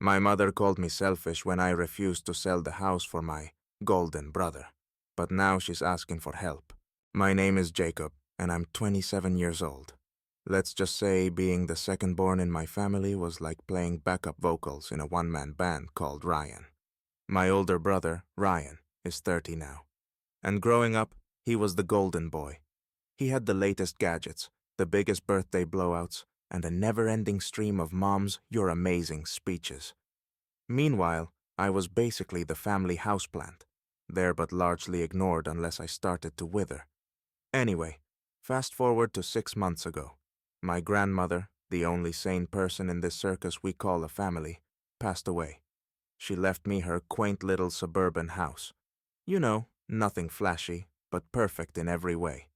My mother called me selfish when I refused to sell the house for my golden brother, but now she's asking for help. My name is Jacob, and I'm 27 years old. Let's just say being the second born in my family was like playing backup vocals in a one-man band called Ryan. My older brother, Ryan, is 30 now. And growing up, he was the golden boy. He had the latest gadgets, the biggest birthday blowouts, and a never-ending stream of Mom's "You're amazing" speeches. Meanwhile, I was basically the family houseplant, there but largely ignored unless I started to wither. Anyway, fast forward to 6 months ago. My grandmother, the only sane person in this circus we call a family, passed away. She left me her quaint little suburban house. You know, nothing flashy, but perfect in every way.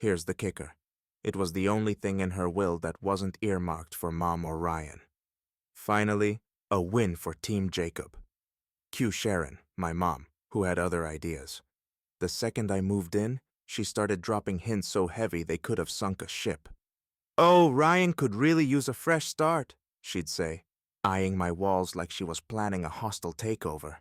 Here's the kicker. It was the only thing in her will that wasn't earmarked for Mom or Ryan. Finally, a win for Team Jacob. Cue Sharon, my mom, who had other ideas. The second I moved in, she started dropping hints so heavy they could have sunk a ship. "Oh, Ryan could really use a fresh start," she'd say, eyeing my walls like she was planning a hostile takeover.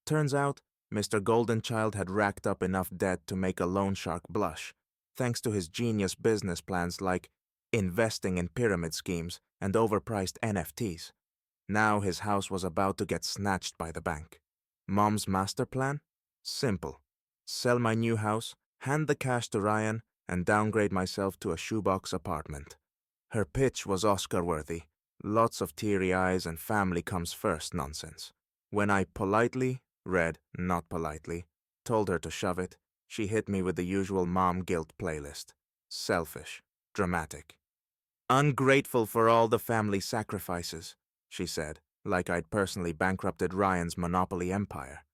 Turns out, Mr. Goldenchild had racked up enough debt to make a loan shark blush, thanks to his genius business plans like investing in pyramid schemes and overpriced NFTs. Now his house was about to get snatched by the bank. Mom's master plan? Simple. Sell my new house, hand the cash to Ryan, and downgrade myself to a shoebox apartment. Her pitch was Oscar-worthy. Lots of teary eyes and family comes first nonsense. When I politely, not politely, told her to shove it, she hit me with the usual mom guilt playlist. Selfish. Dramatic. "Ungrateful for all the family sacrifices," she said, like I'd personally bankrupted Ryan's monopoly empire.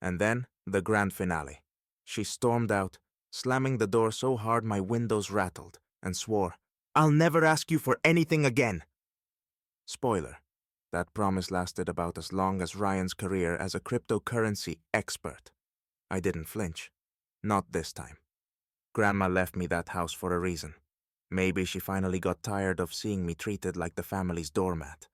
And then, the grand finale. She stormed out, slamming the door so hard my windows rattled, and swore, "I'll never ask you for anything again." Spoiler. That promise lasted about as long as Ryan's career as a cryptocurrency expert. I didn't flinch. Not this time. Grandma left me that house for a reason. Maybe she finally got tired of seeing me treated like the family's doormat.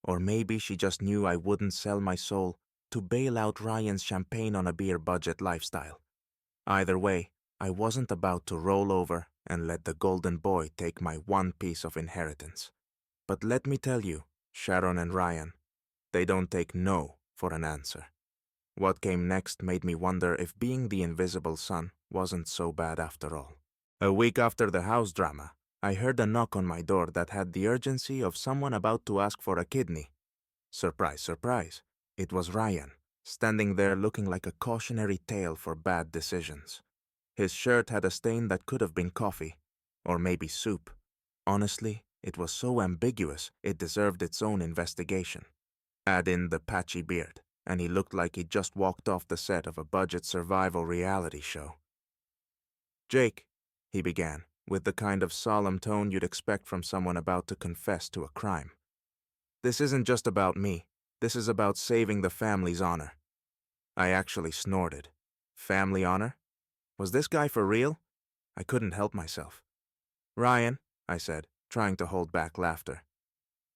Or maybe she just knew I wouldn't sell my soul to bail out Ryan's champagne on a beer budget lifestyle. Either way, I wasn't about to roll over and let the golden boy take my one piece of inheritance. But let me tell you, Sharon and Ryan, they don't take no for an answer. What came next made me wonder if being the invisible son wasn't so bad after all. A week after the house drama, I heard a knock on my door that had the urgency of someone about to ask for a kidney. Surprise, surprise, it was Ryan, standing there looking like a cautionary tale for bad decisions. His shirt had a stain that could have been coffee, or maybe soup. Honestly, it was so ambiguous it deserved its own investigation. Add in the patchy beard, and he looked like he'd just walked off the set of a budget survival reality show. "Jake," he began, with the kind of solemn tone you'd expect from someone about to confess to a crime. "This isn't just about me. This is about saving the family's honor." I actually snorted. Family honor? Was this guy for real? I couldn't help myself. "Ryan," I said, trying to hold back laughter.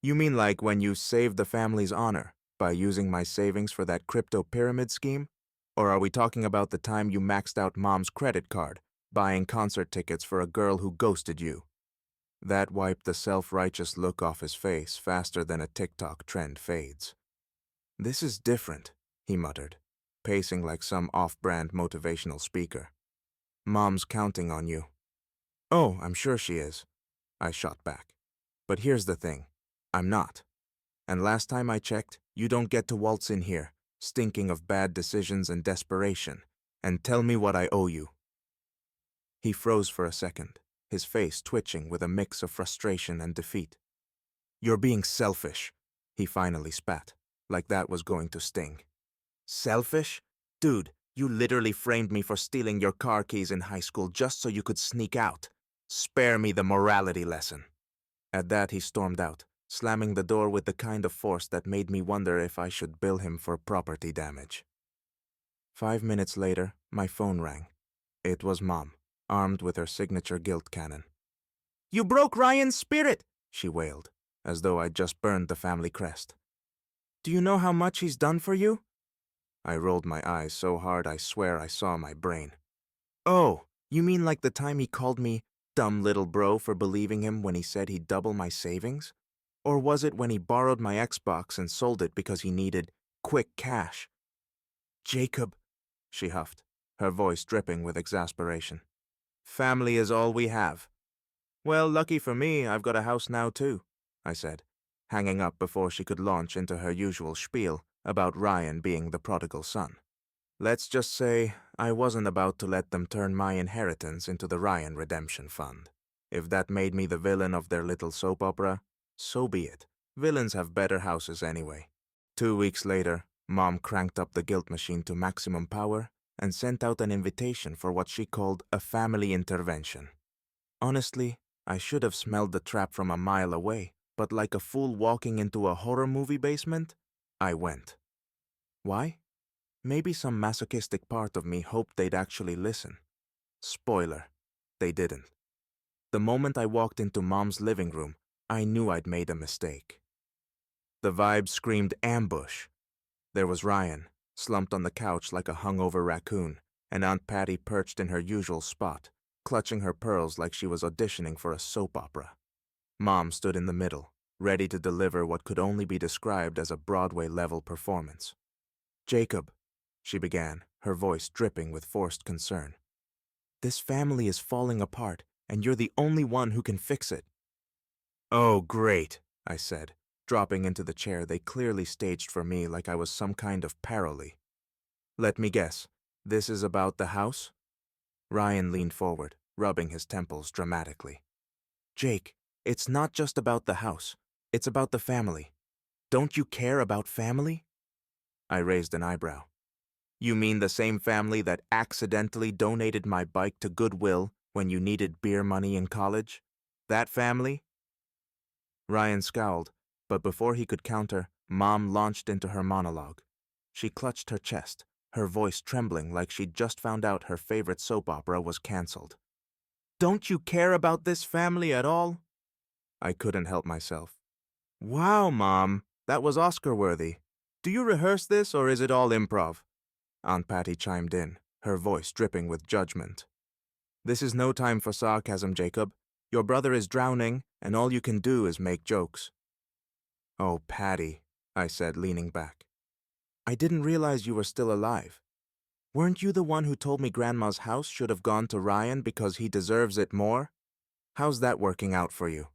"You mean like when you saved the family's honor by using my savings for that crypto pyramid scheme? Or are we talking about the time you maxed out Mom's credit card, buying concert tickets for a girl who ghosted you?" That wiped the self-righteous look off his face faster than a TikTok trend fades. "This is different," he muttered, pacing like some off-brand motivational speaker. "Mom's counting on you." "Oh, I'm sure she is," I shot back. "But here's the thing. I'm not. And last time I checked, you don't get to waltz in here, stinking of bad decisions and desperation, and tell me what I owe you." He froze for a second, his face twitching with a mix of frustration and defeat. "You're being selfish," he finally spat, like that was going to sting. "Selfish? Dude, you literally framed me for stealing your car keys in high school just so you could sneak out. Spare me the morality lesson." At that, he stormed out, slamming the door with the kind of force that made me wonder if I should bill him for property damage. 5 minutes later, my phone rang. It was Mom, armed with her signature guilt cannon. "You broke Ryan's spirit," she wailed, as though I'd just burned the family crest. Do you know how much he's done for you? I rolled my eyes so hard I swear I saw my brain. Oh, you mean like the time he called me dumb little bro for believing him when he said he'd double my savings? Or was it when he borrowed my Xbox and sold it because he needed quick cash? Jacob, she huffed, her voice dripping with exasperation. Family is all we have. Well, lucky for me, I've got a house now too, I said, hanging up before she could launch into her usual spiel about Ryan being the prodigal son. Let's just say I wasn't about to let them turn my inheritance into the Ryan Redemption Fund. If that made me the villain of their little soap opera, so be it. Villains have better houses anyway. 2 weeks later, Mom cranked up the guilt machine to maximum power and sent out an invitation for what she called a family intervention. Honestly, I should have smelled the trap from a mile away, but like a fool walking into a horror movie basement, I went. Why? Maybe some masochistic part of me hoped they'd actually listen. Spoiler, they didn't. The moment I walked into Mom's living room, I knew I'd made a mistake. The vibe screamed ambush. There was Ryan, slumped on the couch like a hungover raccoon, and Aunt Patty perched in her usual spot, clutching her pearls like she was auditioning for a soap opera. Mom stood in the middle, ready to deliver what could only be described as a Broadway-level performance. Jacob, she began, her voice dripping with forced concern. This family is falling apart, and you're the only one who can fix it. Oh, great, I said, dropping into the chair they clearly staged for me like I was some kind of parody. Let me guess, this is about the house? Ryan leaned forward, rubbing his temples dramatically. Jake, it's not just about the house. It's about the family. Don't you care about family? I raised an eyebrow. You mean the same family that accidentally donated my bike to Goodwill when you needed beer money in college? That family? Ryan scowled, but before he could counter, Mom launched into her monologue. She clutched her chest, her voice trembling like she'd just found out her favorite soap opera was cancelled. Don't you care about this family at all? I couldn't help myself. Wow, Mom, that was Oscar-worthy. Do you rehearse this or is it all improv? Aunt Patty chimed in, her voice dripping with judgment. This is no time for sarcasm, Jacob. Your brother is drowning, and all you can do is make jokes. Oh, Patty, I said, leaning back. I didn't realize you were still alive. Weren't you the one who told me Grandma's house should have gone to Ryan because he deserves it more? How's that working out for you?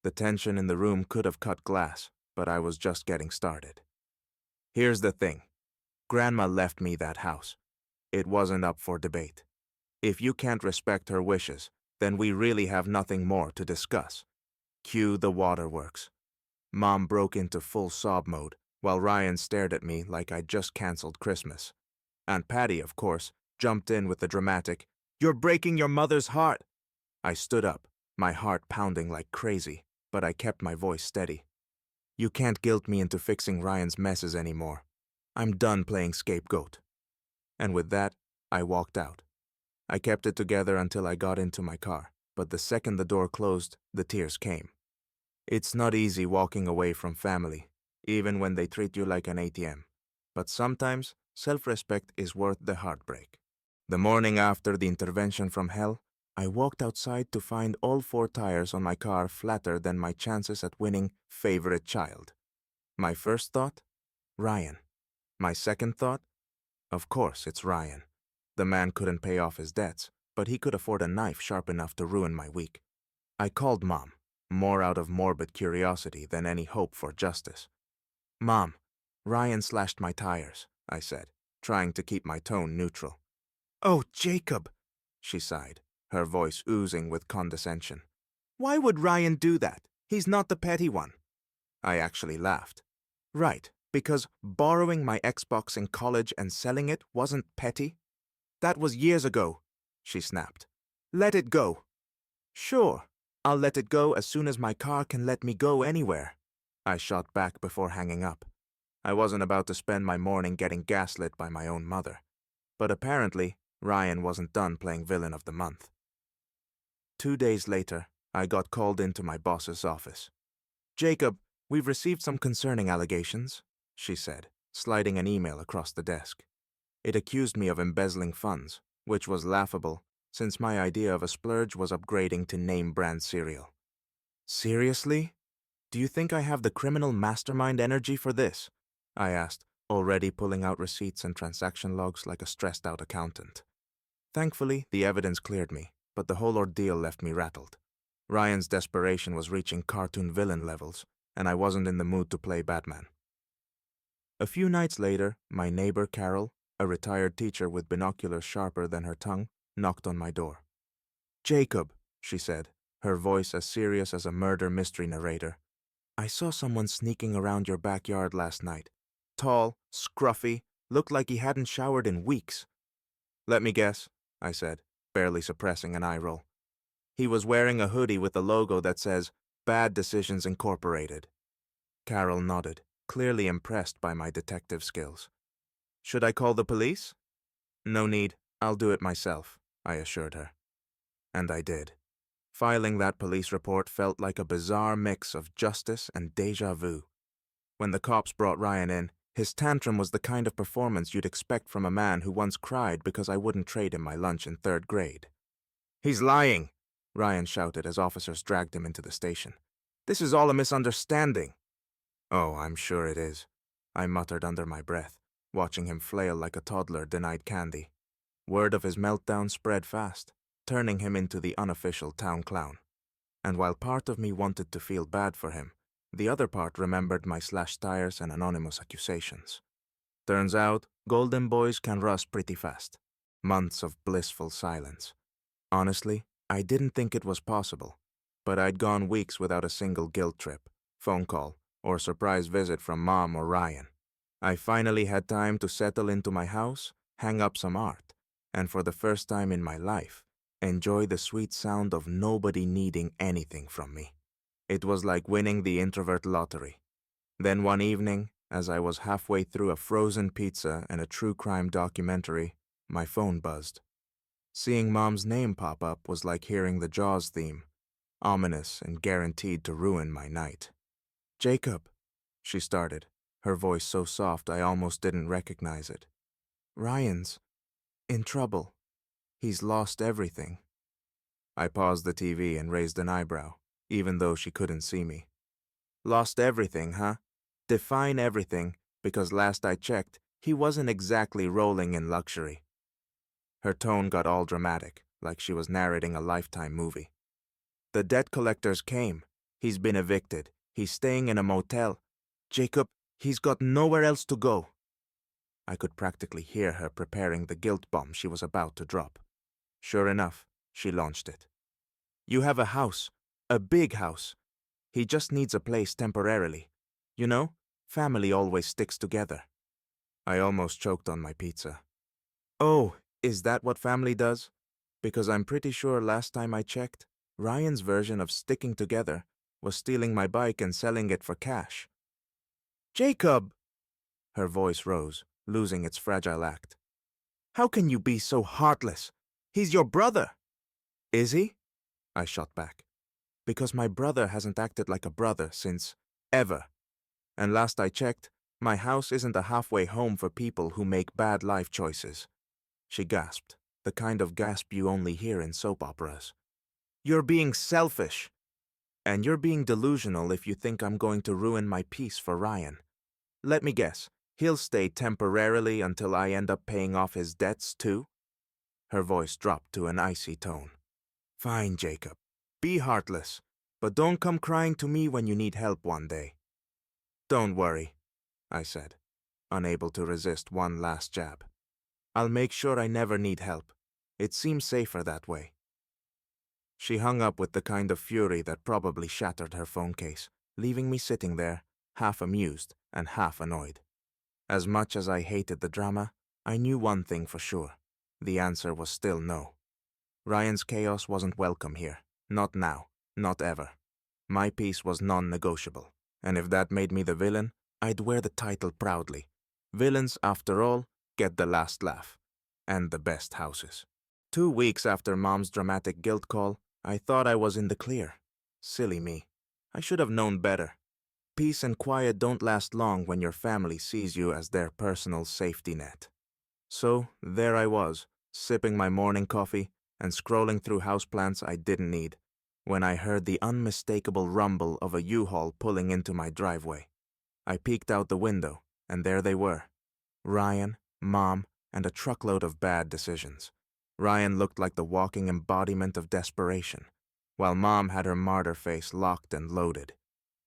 The tension in the room could have cut glass, but I was just getting started. Here's the thing. Grandma left me that house. It wasn't up for debate. If you can't respect her wishes, then we really have nothing more to discuss. Cue the waterworks. Mom broke into full sob mode, while Ryan stared at me like I'd just canceled Christmas. Aunt Patty, of course, jumped in with the dramatic, "You're breaking your mother's heart!" I stood up, my heart pounding like crazy, but I kept my voice steady. You can't guilt me into fixing Ryan's messes anymore. I'm done playing scapegoat. And with that, I walked out. I kept it together until I got into my car, but the second the door closed, the tears came. It's not easy walking away from family, even when they treat you like an ATM. But sometimes, self-respect is worth the heartbreak. The morning after the intervention from hell, I walked outside to find all 4 tires on my car flatter than my chances at winning favorite child. My first thought? Ryan. My second thought? Of course, it's Ryan. The man couldn't pay off his debts, but he could afford a knife sharp enough to ruin my week. I called Mom, more out of morbid curiosity than any hope for justice. Mom, Ryan slashed my tires, I said, trying to keep my tone neutral. Oh, Jacob, she sighed, her voice oozing with condescension. Why would Ryan do that? He's not the petty one. I actually laughed. Right, because borrowing my Xbox in college and selling it wasn't petty? That was years ago, she snapped. Let it go. Sure, I'll let it go as soon as my car can let me go anywhere. I shot back before hanging up. I wasn't about to spend my morning getting gaslit by my own mother. But apparently, Ryan wasn't done playing villain of the month. 2 days later, I got called into my boss's office. Jacob, "We've received some concerning allegations," she said, sliding an email across the desk. It accused me of embezzling funds, which was laughable, since my idea of a splurge was upgrading to name-brand cereal. "Seriously? Do you think I have the criminal mastermind energy for this?" I asked, already pulling out receipts and transaction logs like a stressed-out accountant. Thankfully, the evidence cleared me, but the whole ordeal left me rattled. Ryan's desperation was reaching cartoon villain levels, and I wasn't in the mood to play Batman. A few nights later, my neighbor Carol, a retired teacher with binoculars sharper than her tongue, knocked on my door. "Jacob," she said, her voice as serious as a murder mystery narrator, "I saw someone sneaking around your backyard last night. Tall, scruffy, looked like he hadn't showered in weeks." "Let me guess," I said, barely suppressing an eye roll. "He was wearing a hoodie with a logo that says, 'Bad Decisions Incorporated.'" Carol nodded, clearly impressed by my detective skills. "Should I call the police?" "No need, I'll do it myself," I assured her. And I did. Filing that police report felt like a bizarre mix of justice and déjà vu. When the cops brought Ryan in, his tantrum was the kind of performance you'd expect from a man who once cried because I wouldn't trade him my lunch in 3rd grade. "He's lying!" Ryan shouted as officers dragged him into the station. "This is all a misunderstanding." "Oh, I'm sure it is," I muttered under my breath, watching him flail like a toddler denied candy. Word of his meltdown spread fast, turning him into the unofficial town clown. And while part of me wanted to feel bad for him, the other part remembered my slashed tires and anonymous accusations. Turns out, golden boys can rust pretty fast. Months of blissful silence. Honestly, I didn't think it was possible, but I'd gone weeks without a single guilt trip, phone call, or surprise visit from Mom or Ryan. I finally had time to settle into my house, hang up some art, and for the first time in my life, enjoy the sweet sound of nobody needing anything from me. It was like winning the introvert lottery. Then one evening, as I was halfway through a frozen pizza and a true crime documentary, my phone buzzed. Seeing Mom's name pop up was like hearing the Jaws theme, ominous and guaranteed to ruin my night. "Jacob," she started, her voice so soft I almost didn't recognize it. "Ryan's in trouble. He's lost everything." I paused the TV and raised an eyebrow, even though she couldn't see me. "Lost everything, huh? Define everything, because last I checked, he wasn't exactly rolling in luxury." Her tone got all dramatic, like she was narrating a Lifetime movie. "The debt collectors came. He's been evicted. He's staying in a motel. Jacob, he's got nowhere else to go." I could practically hear her preparing the guilt bomb she was about to drop. Sure enough, she launched it. "You have a house, a big house. He just needs a place temporarily. You know, family always sticks together." I almost choked on my pizza. "Oh, is that what family does? Because I'm pretty sure last time I checked, Ryan's version of sticking together was stealing my bike and selling it for cash." "Jacob!" Her voice rose, losing its fragile act. "How can you be so heartless? He's your brother." "Is he?" I shot back. "Because my brother hasn't acted like a brother since ever. And last I checked, my house isn't a halfway home for people who make bad life choices." She gasped, the kind of gasp you only hear in soap operas. "You're being selfish. And you're being delusional if you think I'm going to ruin my peace for Ryan. Let me guess, he'll stay temporarily until I end up paying off his debts too?" Her voice dropped to an icy tone. "Fine, Jacob. Be heartless, but don't come crying to me when you need help one day." "Don't worry," I said, unable to resist one last jab. "I'll make sure I never need help. It seems safer that way." She hung up with the kind of fury that probably shattered her phone case, leaving me sitting there, half amused and half annoyed. As much as I hated the drama, I knew one thing for sure. The answer was still no. Ryan's chaos wasn't welcome here. Not now. Not ever. My peace was non-negotiable. And if that made me the villain, I'd wear the title proudly. Villains, after all, get the last laugh. And the best houses. 2 weeks after Mom's dramatic guilt call, I thought I was in the clear. Silly me. I should have known better. Peace and quiet don't last long when your family sees you as their personal safety net. So, there I was, sipping my morning coffee and scrolling through houseplants I didn't need, when I heard the unmistakable rumble of a U-Haul pulling into my driveway. I peeked out the window, and there they were. Ryan, Mom, and a truckload of bad decisions. Ryan looked like the walking embodiment of desperation, while Mom had her martyr face locked and loaded.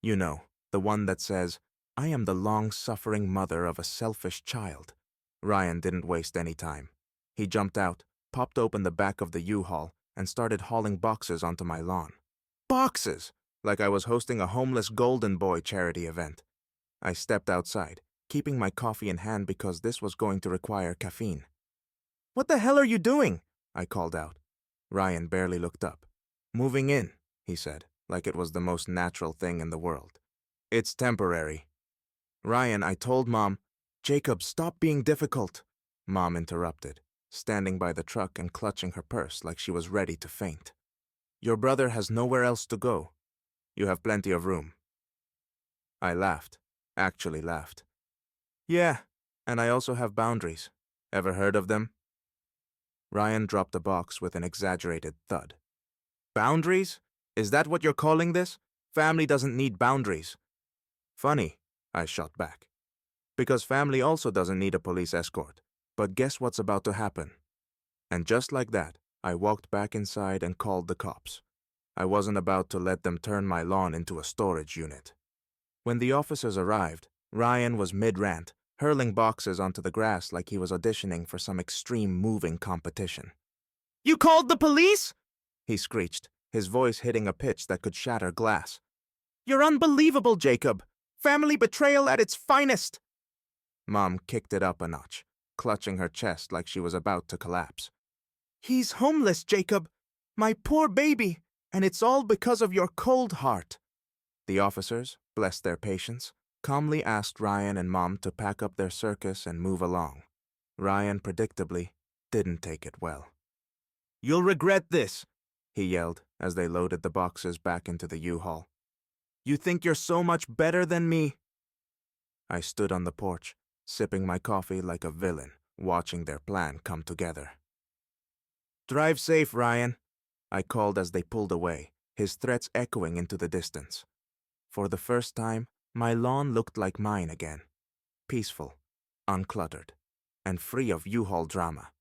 You know, the one that says, "I am the long-suffering mother of a selfish child." Ryan didn't waste any time. He jumped out, popped open the back of the U-Haul, and started hauling boxes onto my lawn. Boxes! Like I was hosting a homeless Golden Boy charity event. I stepped outside, keeping my coffee in hand because this was going to require caffeine. "What the hell are you doing?" I called out. Ryan barely looked up. "Moving in," he said, like it was the most natural thing in the world. "It's temporary." "Ryan, I told Mom." "Jacob, stop being difficult," Mom interrupted, standing by the truck and clutching her purse like she was ready to faint. "Your brother has nowhere else to go. You have plenty of room." I laughed, actually laughed. "Yeah, and I also have boundaries. Ever heard of them?" Ryan dropped the box with an exaggerated thud. "Boundaries? Is that what you're calling this? Family doesn't need boundaries." "Funny," I shot back. "Because family also doesn't need a police escort. But guess what's about to happen?" And just like that, I walked back inside and called the cops. I wasn't about to let them turn my lawn into a storage unit. When the officers arrived, Ryan was mid-rant, hurling boxes onto the grass like he was auditioning for some extreme moving competition. "You called the police?" he screeched, his voice hitting a pitch that could shatter glass. "You're unbelievable, Jacob! Family betrayal at its finest!" Mom kicked it up a notch, clutching her chest like she was about to collapse. "He's homeless, Jacob! My poor baby! And it's all because of your cold heart." The officers, bless their patience, calmly asked Ryan and Mom to pack up their circus and move along. Ryan, predictably, didn't take it well. "You'll regret this," he yelled as they loaded the boxes back into the U-Haul. "You think you're so much better than me?" I stood on the porch, sipping my coffee like a villain, watching their plan come together. "Drive safe, Ryan," I called as they pulled away, his threats echoing into the distance. For the first time, my lawn looked like mine again. Peaceful, uncluttered, and free of U-Haul drama.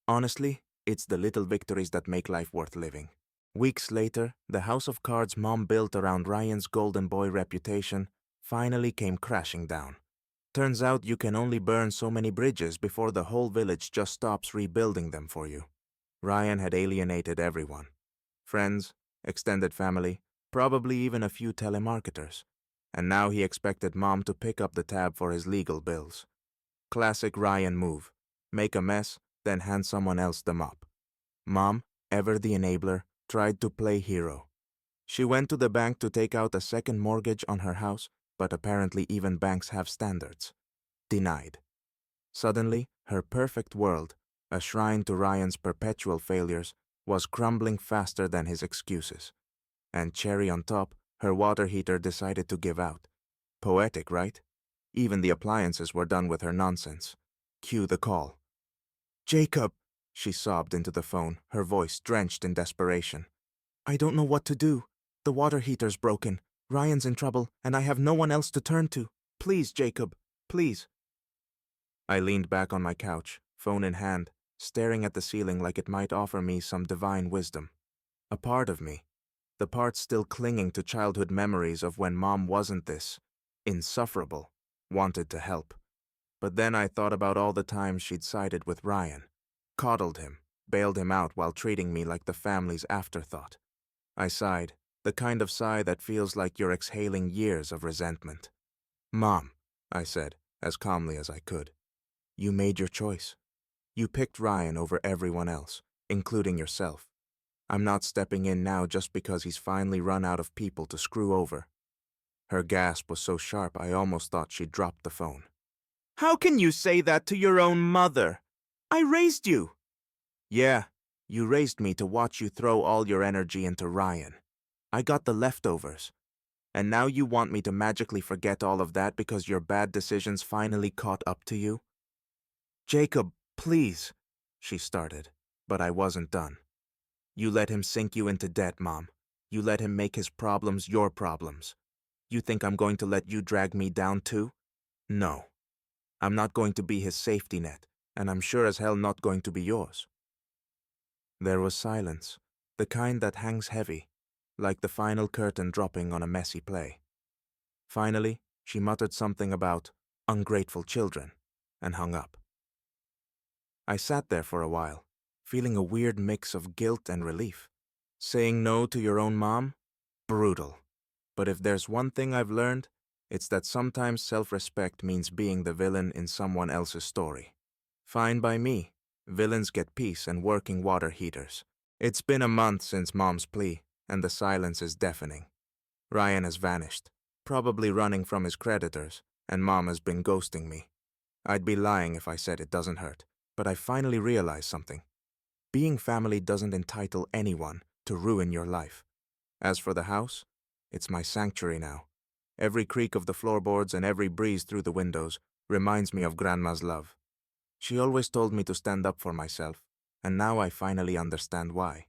Honestly, it's the little victories that make life worth living. Weeks later, the house of cards Mom built around Ryan's Golden Boy reputation finally came crashing down. Turns out you can only burn so many bridges before the whole village just stops rebuilding them for you. Ryan had alienated everyone. Friends, extended family, probably even a few telemarketers. And now he expected Mom to pick up the tab for his legal bills. Classic Ryan move. Make a mess, then hand someone else the mop. Mom, ever the enabler, tried to play hero. She went to the bank to take out a second mortgage on her house, but apparently even banks have standards. Denied. Suddenly, her perfect world, a shrine to Ryan's perpetual failures, was crumbling faster than his excuses. And cherry on top, her water heater decided to give out. Poetic, right? Even the appliances were done with her nonsense. Cue the call. "Jacob," she sobbed into the phone, her voice drenched in desperation. "I don't know what to do. The water heater's broken. Ryan's in trouble, and I have no one else to turn to. Please, Jacob, please." I leaned back on my couch, phone in hand, staring at the ceiling like it might offer me some divine wisdom. A part of me, the part still clinging to childhood memories of when Mom wasn't this insufferable, wanted to help. But then I thought about all the times she'd sided with Ryan, coddled him, bailed him out while treating me like the family's afterthought. I sighed, the kind of sigh that feels like you're exhaling years of resentment. "Mom," I said, as calmly as I could, "you made your choice. You picked Ryan over everyone else, including yourself. I'm not stepping in now just because he's finally run out of people to screw over." Her gasp was so sharp I almost thought she'd dropped the phone. "How can you say that to your own mother? I raised you." "Yeah, you raised me to watch you throw all your energy into Ryan. I got the leftovers. And now you want me to magically forget all of that because your bad decisions finally caught up to you? Jacob, please, she started, but I wasn't done. You let him sink you into debt, Mom. You let him make his problems your problems. You think I'm going to let you drag me down too? No. I'm not going to be his safety net, and I'm sure as hell not going to be yours. There was silence, the kind that hangs heavy, like the final curtain dropping on a messy play. Finally, she muttered something about ungrateful children and hung up. I sat there for a while, feeling a weird mix of guilt and relief. Saying no to your own mom? Brutal. But if there's one thing I've learned, it's that sometimes self-respect means being the villain in someone else's story. Fine by me. Villains get peace and working water heaters. It's been a month since Mom's plea, and the silence is deafening. Ryan has vanished, probably running from his creditors, and Mom has been ghosting me. I'd be lying if I said it doesn't hurt, but I finally realized something. Being family doesn't entitle anyone to ruin your life. As for the house, it's my sanctuary now. Every creak of the floorboards and every breeze through the windows reminds me of Grandma's love. She always told me to stand up for myself, and now I finally understand why.